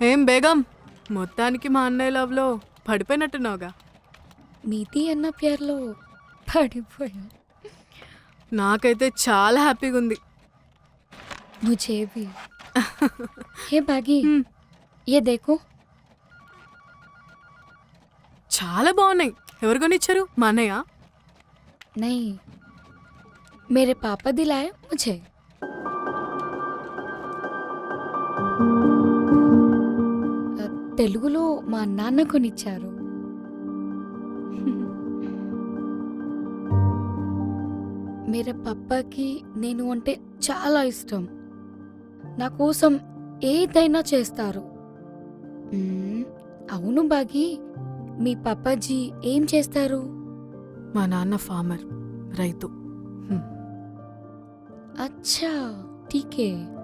ఏం బేగం, మొత్తానికి మా అన్నయ్య లవ్లో పడిపోయినట్టున్నావుగా. మీతి అన్న పేర్లో పడిపోయా. నాకైతే చాలా హ్యాపీగా ఉంది. मुझे भी. हे बागी, హ్మ్, ये देखो. చాలా బాగున్నాయి. ఎవరు కొనిచ్చారు? మా అన్నయ్య. नहीं, मेरे पापा दिलाए मुझे. తెలుగులో మా నాన్న కొనిచ్చారు. మేరే పప్పాకి నేను అంటే చాలా ఇష్టం. నా కోసం ఏదైనా చేస్తారు. అవును బాగి, మీ పప్పాజీ ఏం చేస్తారు? మా నాన్న ఫార్మర్, రైతు. అచ్చా, ఠీకే.